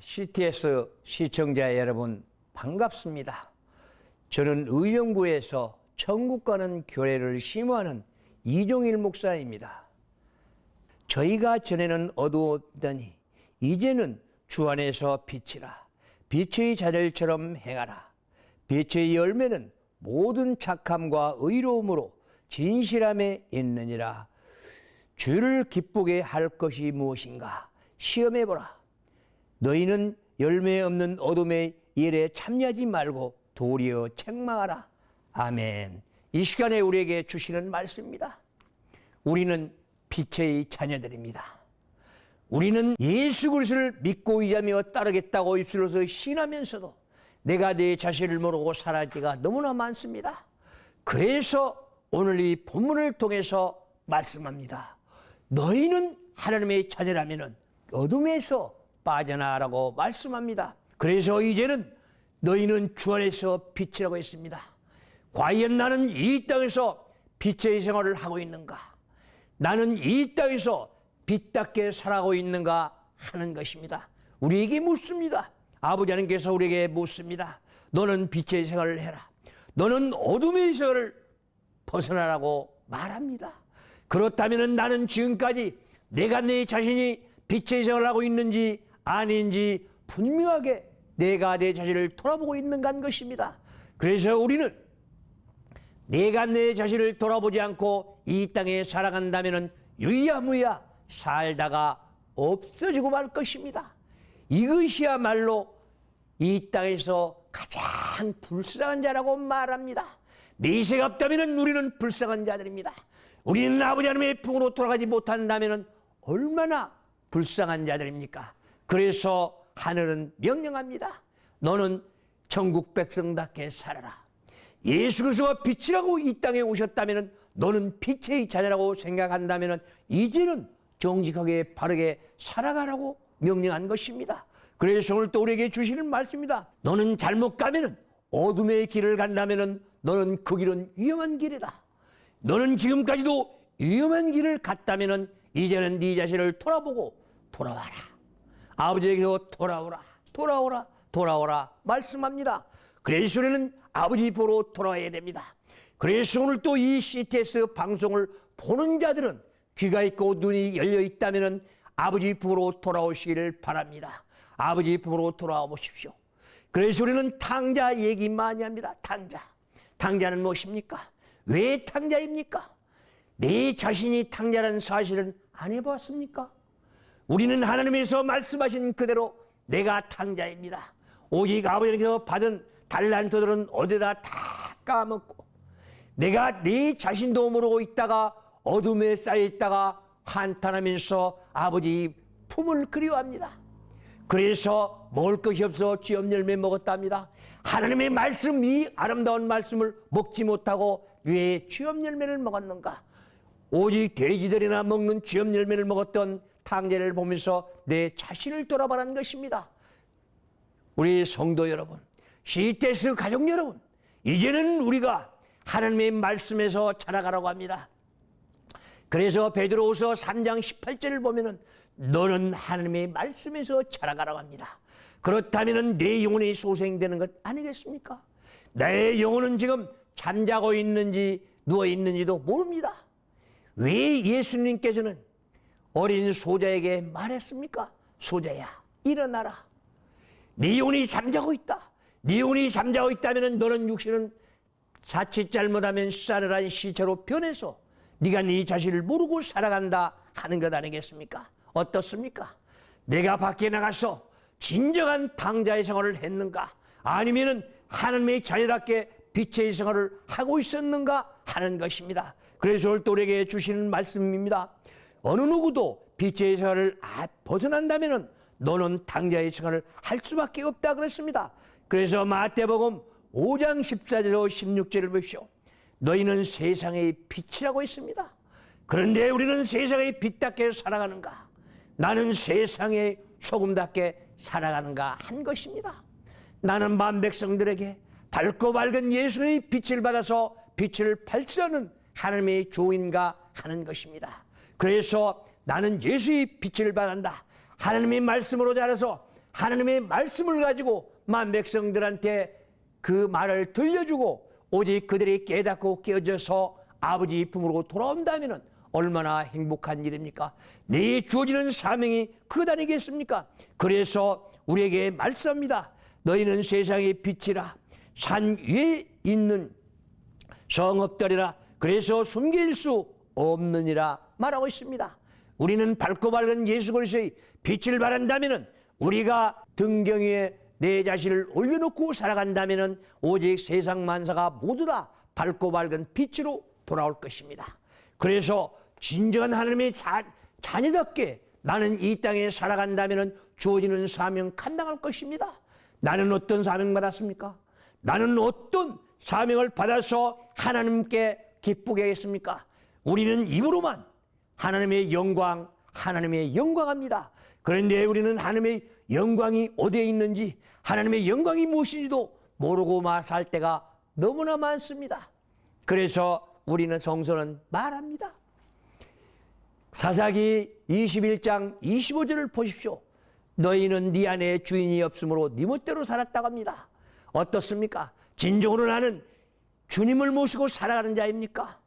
CTS 시청자 여러분 반갑습니다. 저는 의정부에서 천국 가는 교회를 심호하는 이종일 목사입니다. 저희가 전에는 어두웠더니 이제는 주 안에서 빛이라. 빛의 자들처럼 행하라. 빛의 열매는 모든 착함과 의로움으로 진실함에 있느니라. 주를 기쁘게 할 것이 무엇인가 시험해보라. 너희는 열매 없는 어둠의 일에 참여하지 말고 도리어 책망하라. 아멘. 이 시간에 우리에게 주시는 말씀입니다. 우리는 빛의 자녀들입니다. 우리는 예수 그리스도를 믿고 의지하며 따르겠다고 입술로서 신하면서도 내가 내 자신을 모르고 살아갈 때가 너무나 많습니다. 그래서 오늘 이 본문을 통해서 말씀합니다. 너희는 하나님의 자녀라면 어둠에서 빠져나가라고 말씀합니다. 그래서 이제는 너희는 주 안에서 빛이라고 했습니다. 과연 나는 이 땅에서 빛의 생활을 하고 있는가? 나는 이 땅에서 빛답게 살아가고 있는가 하는 것입니다. 우리에게 묻습니다. 아버지 하나님께서 우리에게 묻습니다. 너는 빛의 생활을 해라. 너는 어둠의 생활을 벗어나라고 말합니다. 그렇다면 나는 지금까지 내가 내 자신이 빛의 생활을 하고 있는지 아닌지 분명하게 내가 내 자신을 돌아보고 있는가 하는 것입니다. 그래서 우리는 내가 내 자신을 돌아보지 않고 이 땅에 살아간다면 유야무야 살다가 없어지고 말 것입니다. 이것이야말로 이 땅에서 가장 불쌍한 자라고 말합니다. 내세가 없다면 우리는 불쌍한 자들입니다. 우리는 아버지 하나님의 품으로 돌아가지 못한다면 얼마나 불쌍한 자들입니까? 그래서 하늘은 명령합니다. 너는 천국 백성답게 살아라. 예수 그리스도가 빛이라고 이 땅에 오셨다면 너는 빛의 자녀라고 생각한다면 이제는 정직하게 바르게 살아가라고 명령한 것입니다. 그래서 오늘 또 우리에게 주시는 말씀입니다. 너는 잘못 가면 어둠의 길을 간다면 너는 그 길은 위험한 길이다. 너는 지금까지도 위험한 길을 갔다면 이제는 네 자신을 돌아보고 돌아와라. 아버지에게서 돌아오라 말씀합니다. 그래서 우리는 아버지 보러 돌아와야 됩니다. 그래서 오늘 또 이 CTS 방송을 보는 자들은 귀가 있고 눈이 열려 있다면 아버지 보러 돌아오시기를 바랍니다. 아버지 보러 돌아와 보십시오. 그래서 우리는 탕자 얘기 많이 합니다. 탕자는 무엇입니까? 왜 탕자입니까? 내 자신이 탕자라는 사실은 안 해보았습니까? 우리는 하나님에서 말씀하신 그대로 내가 탕자입니다. 오직 아버지께서 받은 달란트들은 어디다 다 까먹고 내가 내 자신도 모르고 있다가 어둠에 쌓여 있다가 한탄하면서 아버지 품을 그리워합니다. 그래서 먹을 것이 없어 쥐엄 열매 먹었답니다. 하나님의 말씀, 이 아름다운 말씀을 먹지 못하고 왜 쥐엄 열매를 먹었는가? 오직 돼지들이나 먹는 쥐엄 열매를 먹었던 탕자를 보면서 내 자신을 돌아보라는 것입니다. 우리 성도 여러분, CTS 가족 여러분, 이제는 우리가 하나님의 말씀에서 자라가라고 합니다. 그래서 베드로후서 3장 18절을 보면은 너는 하나님의 말씀에서 자라가라고 합니다. 그렇다면 내 영혼이 소생되는 것 아니겠습니까? 내 영혼은 지금 잠자고 있는지 누워 있는지도 모릅니다. 왜 예수님께서는 어린 소자에게 말했습니까? 소자야, 일어나라. 네 영혼이 잠자고 있다. 네 영혼이 잠자고 있다면 너는 육신은 자칫 잘못하면 싸늘한 시체로 변해서 네가 네 자신을 모르고 살아간다 하는 것 아니겠습니까? 어떻습니까? 내가 밖에 나가서 진정한 탕자의 생활을 했는가? 아니면은 하나님의 자녀답게 빛의 생활을 하고 있었는가 하는 것입니다. 그래서 오늘 또 우리에게 주시는 말씀입니다. 어느 누구도 빛의 생활을 벗어난다면 너는 탕자의 생활을 할 수밖에 없다 그랬습니다. 그래서 마태복음 5장 14절로 16절을 보십시오. 너희는 세상의 빛이라고 했습니다. 그런데 우리는 세상의 빛답게 살아가는가? 나는 세상의 소금답게 살아가는가 한 것입니다. 나는 만백성들에게 밝고 밝은 예수의 빛을 받아서 빛을 발치하는 하나님의 조인가 하는 것입니다. 그래서 나는 예수의 빛을 받는다. 하나님의 말씀으로 자라서 하나님의 말씀을 가지고 만 백성들한테 그 말을 들려주고 오직 그들이 깨닫고 깨어져서 아버지 품으로 돌아온다면 얼마나 행복한 일입니까? 내 주어지는 사명이 그것 아니겠습니까? 그래서 우리에게 말씀합니다. 너희는 세상의 빛이라. 산 위에 있는 성읍들이라. 그래서 숨길 수 없느니라 말하고 있습니다. 우리는 밝고 밝은 예수 그리스도의 빛을 바란다면 우리가 등경 위에 내 자신을 올려놓고 살아간다면 오직 세상 만사가 모두 다 밝고 밝은 빛으로 돌아올 것입니다. 그래서 진정한 하나님의 자녀답게 나는 이 땅에 살아간다면 주어지는 사명 감당할 것입니다. 나는 어떤 사명 받았습니까? 나는 어떤 사명을 받아서 하나님께 기쁘게 하겠습니까? 우리는 입으로만 하나님의 영광 합니다. 그런데 우리는 하나님의 영광이 어디에 있는지, 하나님의 영광이 무엇인지도 모르고 살 때가 너무나 많습니다. 그래서 우리는 성서는 말합니다. 사사기 21장 25절을 보십시오. 너희는 네 안에 주인이 없으므로 네 멋대로 살았다고 합니다. 어떻습니까? 진정으로 나는 주님을 모시고 살아가는 자입니까?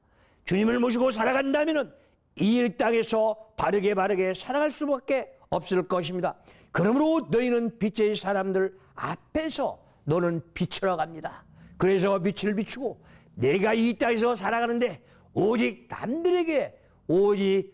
주님을 모시고 살아간다면 이 땅에서 바르게 살아갈 수밖에 없을 것입니다. 그러므로 너희는 빛의 사람들 앞에서 너는 빛으로 갑니다. 그래서 빛을 비추고 내가 이 땅에서 살아가는데 오직 남들에게 오직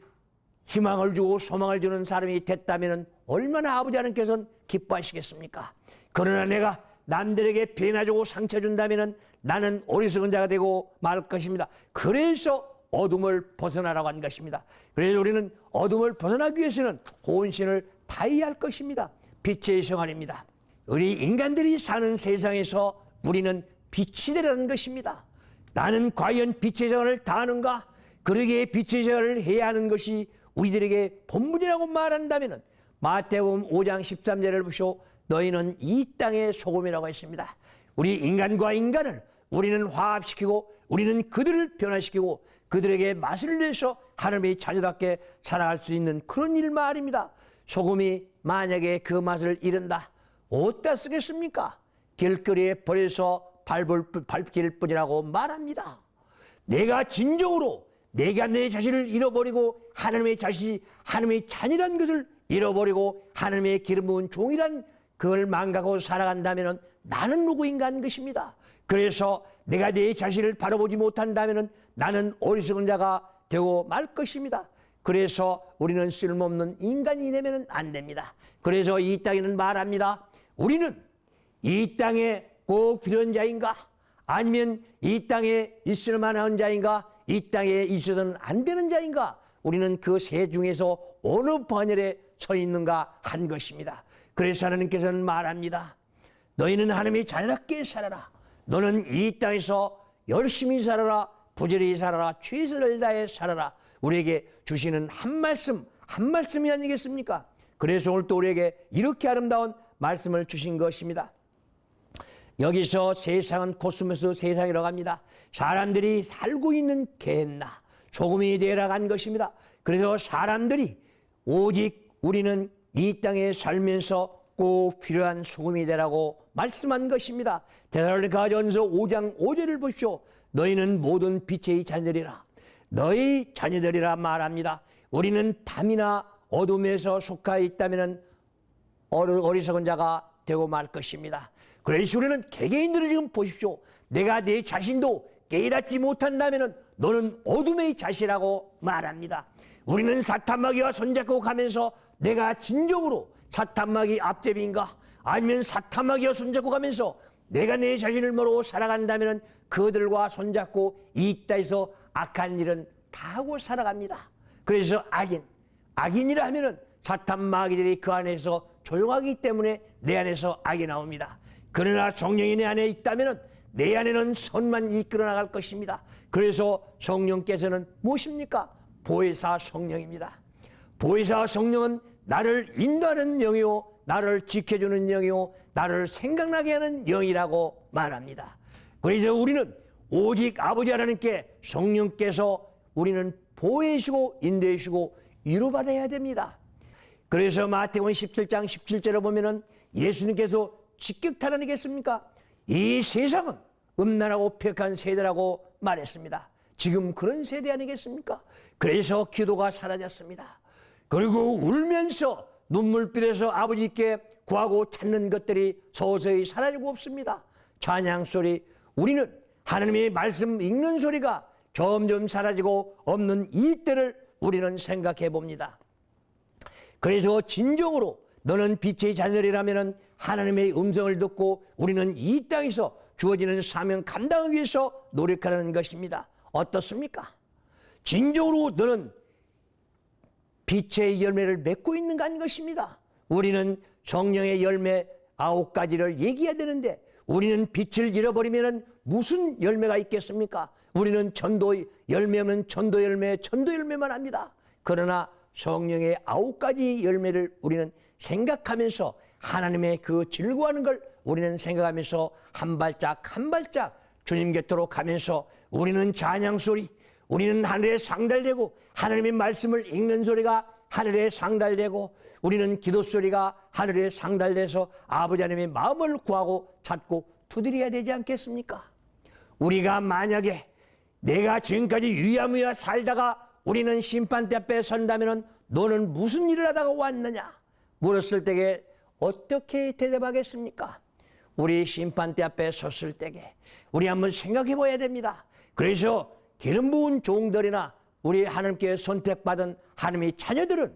희망을 주고 소망을 주는 사람이 됐다면 얼마나 아버지 하나님께서는 기뻐하시겠습니까? 그러나 내가 남들에게 피해나 주고 상처 준다면 나는 어리석은 자가 되고 말 것입니다. 그래서 어둠을 벗어나라고 한 것입니다. 그래서 우리는 어둠을 벗어나기 위해서는 혼신을 다해야 할 것입니다. 빛의 생활입니다. 우리 인간들이 사는 세상에서 우리는 빛이 되라는 것입니다. 나는 과연 빛의 생활을 다하는가? 그러기에 빛의 생활을 해야 하는 것이 우리들에게 본분이라고 말한다면 마태복음 5장 13절을 보시오. 너희는 이 땅의 소금이라고 했습니다. 우리 인간과 인간을 우리는 화합시키고 우리는 그들을 변화시키고 그들에게 맛을 내서 하나님의 자녀답게 살아갈 수 있는 그런 일 말입니다. 소금이 만약에 그 맛을 잃은다, 어디다 쓰겠습니까? 길거리에 버려서 밟힐 뿐이라고 말합니다. 내가 진정으로 내가 내 자신을 잃어버리고 하나님의 자녀란 것을 잃어버리고 하나님의 기름 부은 종이란 그걸 망각하고 살아간다면 나는 누구인가 하는 것입니다. 그래서 내가 내 자신을 바라보지 못한다면 나는 어리석은 자가 되고 말 것입니다. 그래서 우리는 쓸모없는 인간이 되면 안 됩니다. 그래서 이 땅에는 말합니다. 우리는 이 땅에 꼭 필요한 자인가? 아니면 이 땅에 있을 만한 자인가? 이 땅에 있어서는 안 되는 자인가? 우리는 그 세 중에서 어느 반열에 서 있는가 한 것입니다. 그래서 하나님께서는 말합니다. 너희는 하나님의 자녀답게 살아라. 너는 이 땅에서 열심히 살아라. 부지런히 살아라. 최선을 다해 살아라. 우리에게 주시는 한 말씀이 아니겠습니까? 그래서 오늘 또 우리에게 이렇게 아름다운 말씀을 주신 것입니다. 여기서 세상은 코스모스 세상이라고 합니다. 사람들이 살고 있는 갯나 소금이 되어라 간 것입니다. 그래서 사람들이 오직 우리는 이 땅에 살면서 꼭 필요한 소금이 되라고 말씀한 것입니다. 데살로니가전서 5장 5절을 보십시오. 너희는 모든 빛의 자녀들이라. 너희 자녀들이라 말합니다. 우리는 밤이나 어둠에서 속하 있다면 어리석은 자가 되고 말 것입니다. 그래서 우리는 개개인들을 지금 보십시오. 내가 내 자신도 깨닫지 못한다면 너는 어둠의 자시라고 말합니다. 우리는 사탄마귀와 손잡고 가면서 내가 진정으로 사탄마귀 앞제비인가? 아니면 사탄마귀와 손잡고 가면서 내가 내 자신을 모르고 살아간다면 그들과 손잡고 이 땅에서 악한 일은 다 하고 살아갑니다. 그래서 악인이라 하면은 사탄마귀들이 그 안에서 조용하기 때문에 내 안에서 악이 나옵니다. 그러나 성령이 내 안에 있다면 내 안에는 선만 이끌어 나갈 것입니다. 그래서 성령께서는 무엇입니까? 보혜사 성령입니다. 보혜사 성령은 나를 인도하는 영이요, 나를 지켜주는 영이요, 나를 생각나게 하는 영이라고 말합니다. 그래서 우리는 오직 아버지 하나님께 성령께서 우리는 보혜시고 인도해주시고 위로받아야 됩니다. 그래서 마태복음 17장 17절에 보면은 예수님께서 직격탄환이겠습니까? 이 세상은 음란하고 폐역한 세대라고 말했습니다. 지금 그런 세대 아니겠습니까? 그래서 기도가 사라졌습니다. 그리고 울면서 눈물흘려서 아버지께 구하고 찾는 것들이 서서히 사라지고 없습니다. 찬양 소리, 우리는 하나님의 말씀 읽는 소리가 점점 사라지고 없는 이 때를 우리는 생각해 봅니다. 그래서 진정으로 너는 빛의 자녀이라면 하나님의 음성을 듣고 우리는 이 땅에서 주어지는 사명 감당하기 위해서 노력하는 것입니다. 어떻습니까? 진정으로 너는 빛의 열매를 맺고 있는 거 아닌 것입니다. 우리는 성령의 열매 9가지를 얘기해야 되는데 우리는 빛을 잃어버리면 무슨 열매가 있겠습니까? 우리는 전도 열매면 전도 열매만 합니다. 그러나 성령의 9가지 열매를 우리는 생각하면서 하나님의 그 즐거워하는 걸 우리는 생각하면서 한 발짝 한 발짝 주님 곁으로 가면서 우리는 찬양 소리, 우리는 하늘에 상달되고 하나님의 말씀을 읽는 소리가 하늘에 상달되고 우리는 기도 소리가 하늘에 상달돼서 아버지 하나님의 마음을 구하고 찾고 두드려야 되지 않겠습니까? 우리가 만약에 내가 지금까지 유야무야 살다가 우리는 심판대 앞에 선다면 너는 무슨 일을 하다가 왔느냐 물었을 때에 어떻게 대답하겠습니까? 우리 심판대 앞에 섰을 때에 우리 한번 생각해 봐야 됩니다. 그래서 기름 부은 종들이나 우리 하나님께 선택받은 하나님의 자녀들은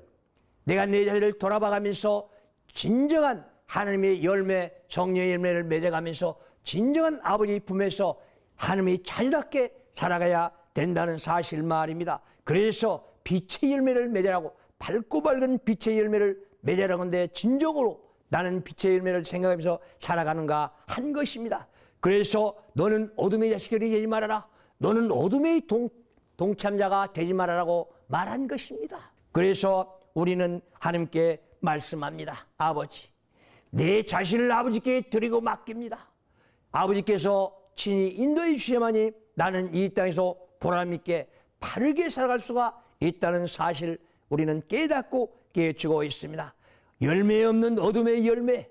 내가 내 자리를 돌아봐가면서 진정한 하나님의 열매, 성령의 열매를 맺어가면서 진정한 아버지 품에서 하나님의 자녀답게 살아가야 된다는 사실 말입니다. 그래서 빛의 열매를 맺으라고, 밝고 밝은 빛의 열매를 맺으라고 하는데 진정으로 나는 빛의 열매를 생각하면서 살아가는가 한 것입니다. 그래서 너는 어둠의 자식들이 되지 말아라. 너는 어둠의 동참자가 되지 말아라고 말한 것입니다. 그래서 우리는 하나님께 말씀합니다. 아버지, 내 자신을 아버지께 드리고 맡깁니다. 아버지께서 친히 인도해 주셔야만이 나는 이 땅에서 보람있게 바르게 살아갈 수가 있다는 사실 우리는 깨닫고 깨우치고 있습니다. 열매 없는 어둠의 열매,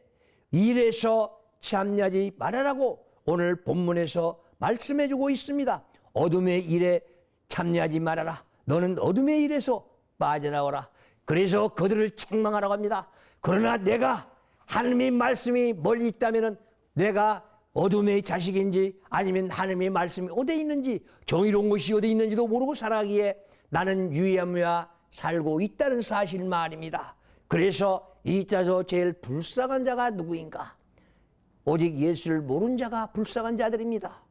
일에서 참여하지 말아라고 오늘 본문에서 말씀해주고 있습니다. 어둠의 일에 참여하지 말아라. 너는 어둠의 일에서 빠져나오라. 그래서 그들을 책망하라고 합니다. 그러나 내가 하나님의 말씀이 멀리 있다면 내가 어둠의 자식인지 아니면 하나님의 말씀이 어디에 있는지 정의로운 것이 어디에 있는지도 모르고 살아가기에 나는 유야무야 살고 있다는 사실 말입니다. 그래서 이 자서 제일 불쌍한 자가 누구인가? 오직 예수를 모르는 자가 불쌍한 자들입니다.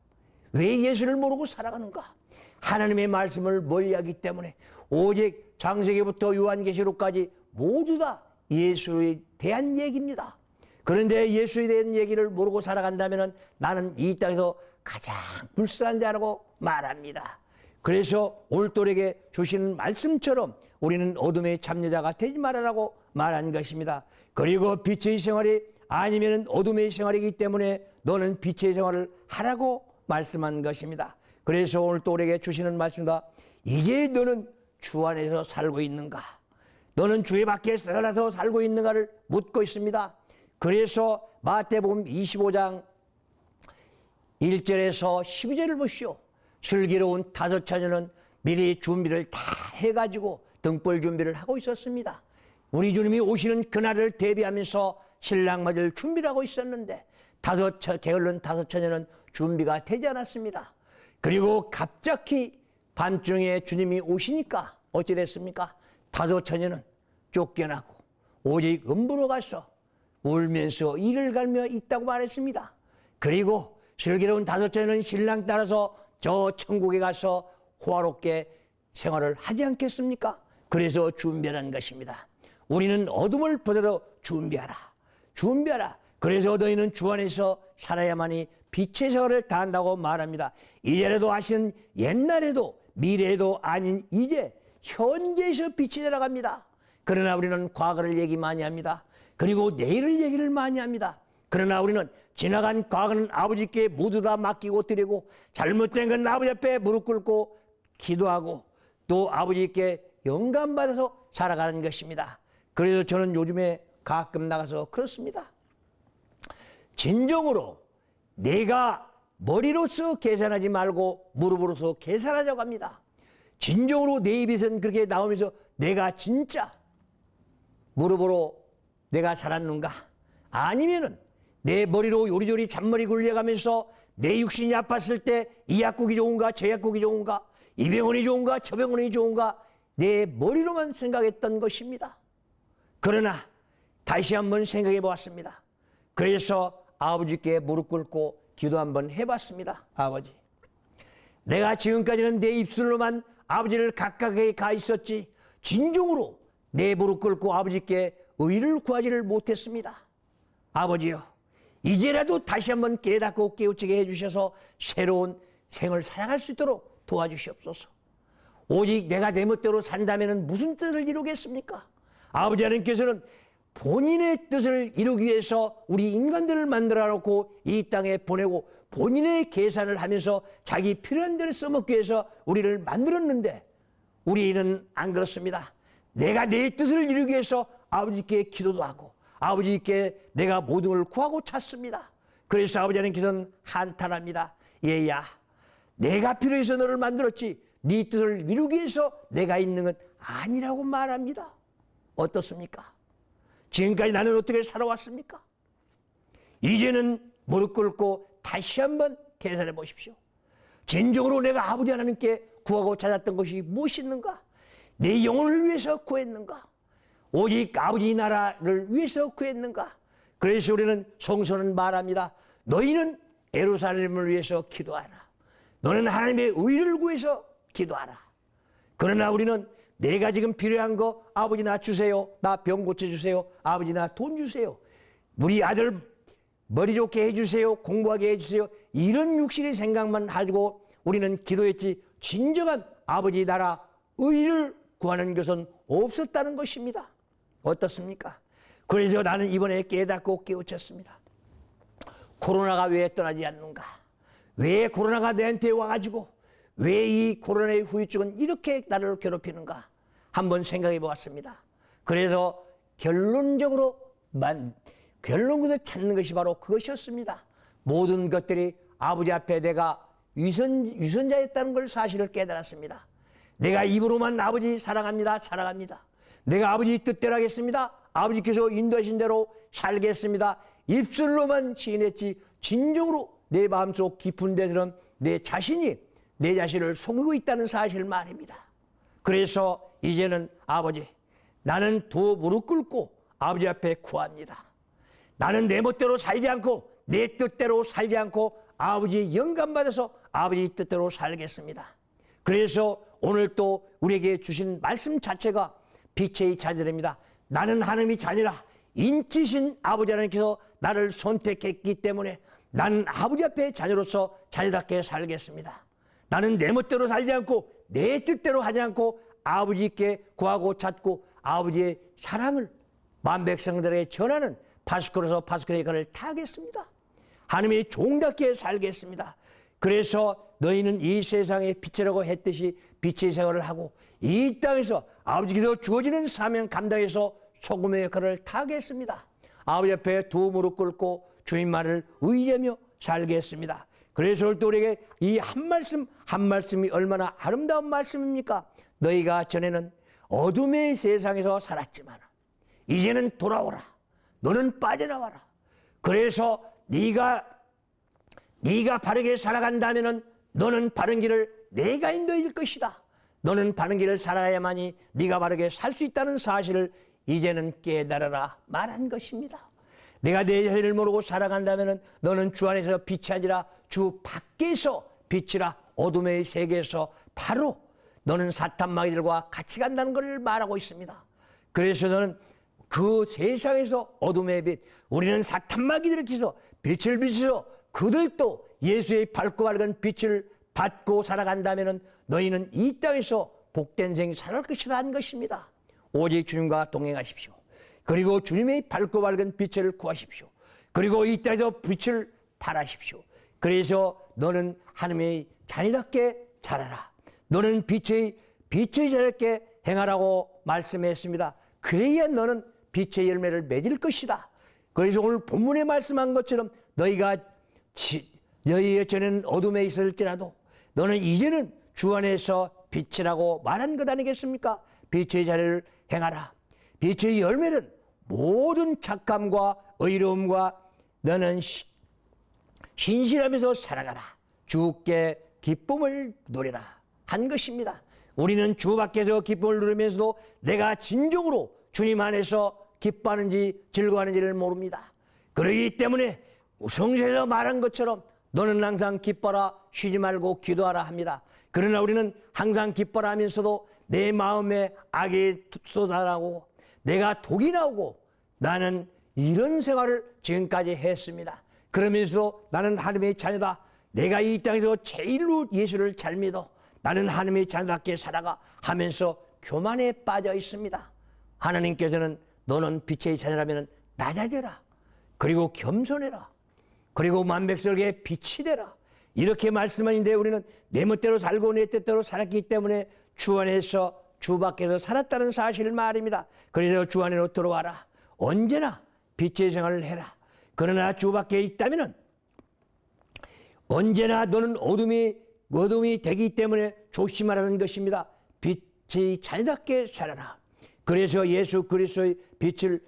왜 예수를 모르고 살아가는가? 하나님의 말씀을 멀리하기 때문에 오직 창세기부터 요한계시록까지 모두 다 예수에 대한 얘기입니다. 그런데 예수에 대한 얘기를 모르고 살아간다면 나는 이 땅에서 가장 불쌍한 자라고 말합니다. 그래서 올돌에게 주시는 말씀처럼 우리는 어둠의 참여자가 되지 말아라고 말한 것입니다. 그리고 빛의 생활이 아니면 어둠의 생활이기 때문에 너는 빛의 생활을 하라고 말씀한 것입니다. 그래서 오늘 또 우리에게 주시는 말씀입니다. 이제 너는 주 안에서 살고 있는가? 너는 주의 밖에 떠나서 살고 있는가를 묻고 있습니다. 그래서 마태복음 25장 1절에서 12절을 보시오. 슬기로운 5처녀는 미리 준비를 다 해가지고 등불 준비를 하고 있었습니다. 우리 주님이 오시는 그날을 대비하면서 신랑 맞을 준비를 하고 있었는데 게을른 5처녀는 준비가 되지 않았습니다. 그리고 갑자기 밤중에 주님이 오시니까 어찌 됐습니까? 5처녀는 쫓겨나고 오직 음부로 가서 울면서 이를 갈며 있다고 말했습니다. 그리고 슬기로운 5처녀는 신랑 따라서 저 천국에 가서 호화롭게 생활을 하지 않겠습니까? 그래서 준비하는 것입니다. 우리는 어둠을 벗어서 준비하라. 준비하라. 그래서 너희는 주 안에서 살아야만이 빛의 생활을 다한다고 말합니다. 이제라도 하시는 옛날에도 미래에도 아닌 이제 현재에서 빛이 들어갑니다. 그러나 우리는 과거를 얘기 많이 합니다. 그리고 내일을 얘기를 많이 합니다. 그러나 우리는 지나간 과거는 아버지께 모두 다 맡기고 드리고 잘못된 건 아버지 앞에 무릎 꿇고 기도하고 또 아버지께 영감받아서 살아가는 것입니다. 그래서 저는 요즘에 가끔 나가서 그렇습니다. 진정으로 내가 머리로서 계산하지 말고 무릎으로서 계산하자고 합니다. 진정으로 내 입에서는 그렇게 나오면서 내가 진짜 무릎으로 내가 살았는가? 아니면은 내 머리로 요리조리 잔머리 굴려가면서 내 육신이 아팠을 때 이 약국이 좋은가 저 약국이 좋은가 이 병원이 좋은가 저 병원이 좋은가 내 머리로만 생각했던 것입니다. 그러나 다시 한번 생각해 보았습니다. 그래서 아버지께 무릎 꿇고 기도 한번 해봤습니다. 아버지, 내가 지금까지는 내 입술로만 아버지를 가까이 가 있었지 진정으로 내 무릎 꿇고 아버지께 의를 구하지를 못했습니다. 아버지요, 이제라도 다시 한번 깨닫고 깨우치게 해주셔서 새로운 생을 살아갈 수 있도록 도와주시옵소서. 오직 내가 내 멋대로 산다면 무슨 뜻을 이루겠습니까? 아버지 하나님께서는 본인의 뜻을 이루기 위해서 우리 인간들을 만들어 놓고 이 땅에 보내고 본인의 계산을 하면서 자기 필요한 대로 써먹기 위해서 우리를 만들었는데 우리는 안 그렇습니다. 내가 내 뜻을 이루기 위해서 아버지께 기도도 하고 아버지께 내가 모든 걸 구하고 찾습니다. 그래서 아버지 하나님께서는 한탄합니다. 얘야, 내가 필요해서 너를 만들었지 네 뜻을 이루기 위해서 내가 있는 건 아니라고 말합니다. 어떻습니까? 지금까지 나는 어떻게 살아왔습니까? 이제는 무릎 꿇고 다시 한번 계산해 보십시오. 진정으로 내가 아버지 하나님께 구하고 찾았던 것이 무엇이었는가? 내 영혼을 위해서 구했는가? 오직 아버지 나라를 위해서 구했는가? 그래서 우리는 성서는 말합니다. 너희는 예루살렘을 위해서 기도하라. 너는 하나님의 의를 구해서 기도하라. 그러나 우리는 내가 지금 필요한 거 아버지 나 주세요. 나 병 고쳐주세요. 아버지 나 돈 주세요. 우리 아들 머리 좋게 해주세요. 공부하게 해주세요. 이런 육신의 생각만 가지고 우리는 기도했지 진정한 아버지 나라 의를 구하는 것은 없었다는 것입니다. 어떻습니까? 그래서 나는 이번에 깨닫고 깨우쳤습니다. 코로나가 왜 떠나지 않는가? 왜 코로나가 내한테 와가지고 왜 이 코로나의 후유증은 이렇게 나를 괴롭히는가? 한번 생각해 보았습니다. 그래서 결론적으로 결론부터 찾는 것이 바로 그것이었습니다. 모든 것들이 아버지 앞에 내가 유선자였다는 걸 사실을 깨달았습니다. 내가 입으로만 아버지 사랑합니다. 사랑합니다. 내가 아버지 뜻대로 하겠습니다. 아버지께서 인도하신 대로 살겠습니다. 입술로만 시인했지 진정으로 내 마음속 깊은 데서는 내 자신이 내 자신을 속이고 있다는 사실 말입니다. 그래서 이제는 아버지, 나는 두 무릎 꿇고 아버지 앞에 구합니다. 나는 내 멋대로 살지 않고 내 뜻대로 살지 않고 아버지의 영감 받아서 아버지 뜻대로 살겠습니다. 그래서 오늘 또 우리에게 주신 말씀 자체가 빛의 자녀입니다. 나는 하나님의 자녀라. 인치신 아버지 하나님께서 나를 선택했기 때문에 나는 아버지 앞에 자녀로서 자녀답게 살겠습니다. 나는 내 멋대로 살지 않고 내 뜻대로 하지 않고 아버지께 구하고 찾고 아버지의 사랑을 만백성들에게 전하는 파수꾼으로서 파수꾼의 역할을 다하겠습니다. 하나님의 종답게 살겠습니다. 그래서 너희는 이 세상의 빛이라고 했듯이 빛의 생활을 하고 이 땅에서 아버지께서 주어지는 사명 감당해서 소금의 역할을 다하겠습니다. 아버지 앞에 두 무릎 꿇고 주님만을 의지하며 살겠습니다. 그래서 또 우리에게 이 한 말씀 한 말씀이 얼마나 아름다운 말씀입니까? 너희가 전에는 어둠의 세상에서 살았지만 이제는 돌아오라. 너는 빠져나와라. 그래서 네가 바르게 살아간다면은 너는 바른 길을 내가 인도해 줄 것이다. 너는 바른 길을 살아야만이 네가 바르게 살 수 있다는 사실을 이제는 깨달아라 말한 것입니다. 내가 내 자신을 모르고 살아간다면 너는 주 안에서 빛이 아니라 주 밖에서 빛이라. 어둠의 세계에서 바로 너는 사탄 마귀들과 같이 간다는 것을 말하고 있습니다. 그래서 너는 그 세상에서 어둠의 빛, 우리는 사탄 마귀들을 기서 빛을 비춰서 그들도 예수의 밝고 밝은 빛을 받고 살아간다면 너희는 이 땅에서 복된 생 살아갈 것이다 한 것입니다. 오직 주님과 동행하십시오. 그리고 주님의 밝고 밝은 빛을 구하십시오. 그리고 이 땅에서 빛을 발하십시오. 그래서 너는 하나님의 자녀답게 자라라. 너는 빛의 자녀답게 행하라고 말씀했습니다. 그래야 너는 빛의 열매를 맺을 것이다. 그래서 오늘 본문에 말씀한 것처럼 너희가 너희의 전에는 어둠에 있을지라도 너는 이제는 주 안에서 빛이라고 말한 것 아니겠습니까? 빛의 자리를 행하라. 빛의 열매는 모든 착함과 의로움과 너는 신실하면서 살아가라. 주께 기쁨을 누리라 한 것입니다. 우리는 주 밖에서 기쁨을 누리면서도 내가 진정으로 주님 안에서 기뻐하는지 즐거워하는지를 모릅니다. 그러기 때문에 성서에서 말한 것처럼 너는 항상 기뻐라, 쉬지 말고 기도하라 합니다. 그러나 우리는 항상 기뻐라 하면서도 내 마음에 악이 쏟아나오고 내가 독이 나오고 나는 이런 생활을 지금까지 했습니다. 그러면서도 나는 하나님의 자녀다. 내가 이 땅에서 제일로 예수를 잘 믿어. 나는 하나님의 자녀답게 살아가 하면서 교만에 빠져 있습니다. 하나님께서는 너는 빛의 자녀라면 낮아져라. 그리고 겸손해라. 그리고 만백성에게 빛이 되라. 이렇게 말씀하는데 우리는 내 멋대로 살고 내 뜻대로 살았기 때문에 주 안에서 주 밖에서 살았다는 사실을 말입니다. 그래서 주 안으로 들어와라. 언제나 빛의 생활을 해라. 그러나 주 밖에 있다면 언제나 너는 어둠이 되기 때문에 조심하라는 것입니다. 빛의 자녀답게 살아라. 그래서 예수 그리스도의 빛을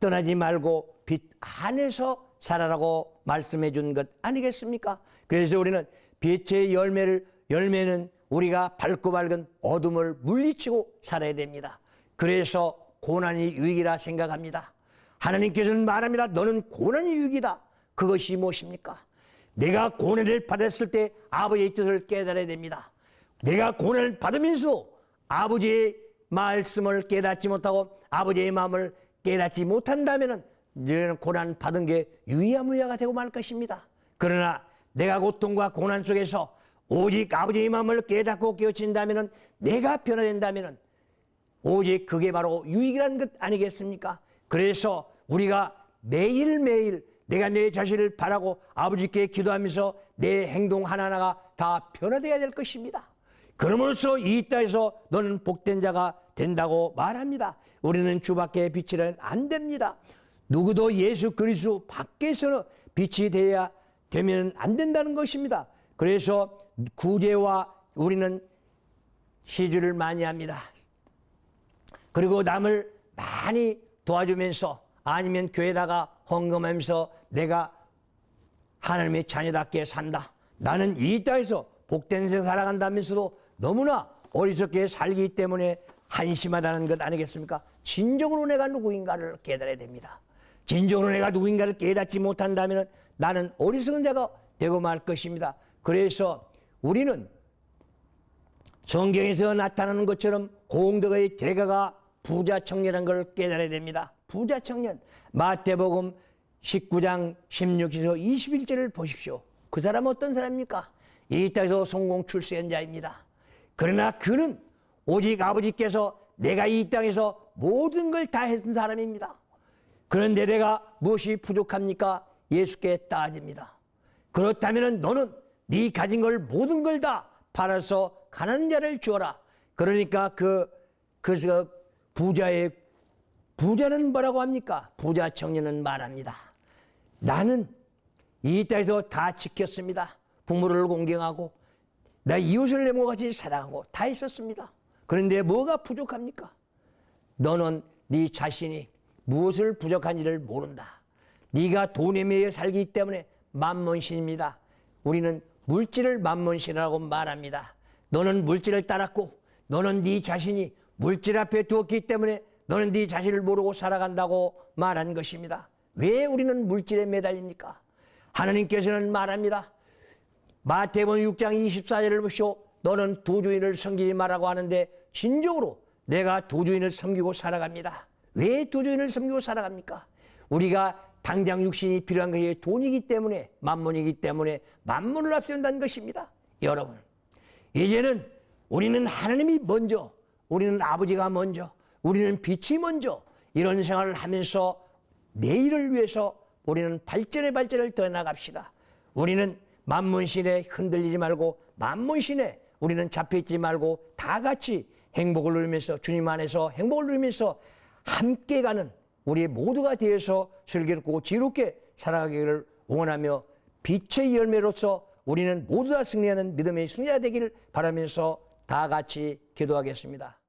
떠나지 말고 빛 안에서 살아라고 말씀해 준 것 아니겠습니까? 그래서 우리는 빛의 열매는 우리가 밝고 밝은 어둠을 물리치고 살아야 됩니다. 그래서 고난이 유익이라 생각합니다. 하나님께서는 말합니다. 너는 고난이 유익이다. 그것이 무엇입니까? 내가 고난을 받았을 때 아버지의 뜻을 깨달아야 됩니다. 내가 고난을 받으면서도 아버지의 말씀을 깨닫지 못하고 아버지의 마음을 깨닫지 못한다면 너는 고난 받은 게 유야무야가 되고 말 것입니다. 그러나 내가 고통과 고난 속에서 오직 아버지의 마음을 깨닫고 깨우친다면 내가 변화된다면 오직 그게 바로 유익이라는 것 아니겠습니까? 그래서 우리가 매일매일 내가 내 자신을 바라고 아버지께 기도하면서 내 행동 하나하나가 다 변화되어야 될 것입니다. 그러므로써 이 땅에서 너는 복된 자가 된다고 말합니다. 우리는 주밖에 빛이라면 안 됩니다. 누구도 예수 그리스도 밖에서는 빛이 되면 안 된다는 것입니다. 그래서 구제와 우리는 시주를 많이 합니다. 그리고 남을 많이 도와주면서 아니면 교회에다가 헌금하면서 내가 하나님의 자녀답게 산다. 나는 이 땅에서 복된 인생 살아간다면서도 너무나 어리석게 살기 때문에 한심하다는 것 아니겠습니까? 진정으로 내가 누구인가를 깨달아야 됩니다. 진정으로 내가 누구인가를 깨닫지 못한다면 나는 어리석은 자가 되고 말 것입니다. 그래서 우리는 성경에서 나타나는 것처럼 공덕의 대가가 부자 청년이라는 걸 깨달아야 됩니다. 부자 청년. 마태복음 19장 16절에서 21절을 보십시오. 그 사람은 어떤 사람입니까? 이 땅에서 성공 출세한 자입니다. 그러나 그는 오직 아버지께서 내가 이 땅에서 모든 걸 다 했던 사람입니다. 그런데 내가 무엇이 부족합니까? 예수께 따집니다. 그렇다면 너는 네 가진 걸 모든 걸 다 팔아서 가난한 자를 주어라. 그러니까 그래서 부자는 뭐라고 합니까? 부자 청년은 말합니다. 나는 이 땅에서 다 지켰습니다. 부모를 공경하고 나 이웃을 내 몸같이 사랑하고 다 있었습니다. 그런데 뭐가 부족합니까? 너는 네 자신이 무엇을 부족한지를 모른다. 네가 돈에 매여 살기 때문에 만몬신입니다. 우리는 물질을 만몬신이라고 말합니다. 너는 물질을 따랐고 너는 네 자신이 물질 앞에 두었기 때문에 너는 네 자신을 모르고 살아간다고 말한 것입니다. 왜 우리는 물질에 매달립니까? 하나님께서는 말합니다. 마태복음 6장 24절을 보시오. 너는 두 주인을 섬기지 말라고 하는데 진정으로 내가 두 주인을 섬기고 살아갑니다. 왜 두 주인을 섬기고 살아갑니까? 우리가 당장 육신이 필요한 것이 돈이기 때문에 만몬이기 때문에 만몬을 앞세운다는 것입니다. 여러분 이제는 우리는 하나님이 먼저, 우리는 아버지가 먼저, 우리는 빛이 먼저 이런 생활을 하면서 내일을 위해서 우리는 발전을 더 나갑시다. 우리는 만몬신에 흔들리지 말고 만몬신에 우리는 잡혀있지 말고 다 같이 행복을 누리면서 주님 안에서 행복을 누리면서 함께 가는 우리 모두가 되어서 슬기롭고 지혜롭게 살아가기를 원하며 빛의 열매로서 우리는 모두 다 승리하는 믿음의 승리자 되기를 바라면서 다 같이 기도하겠습니다.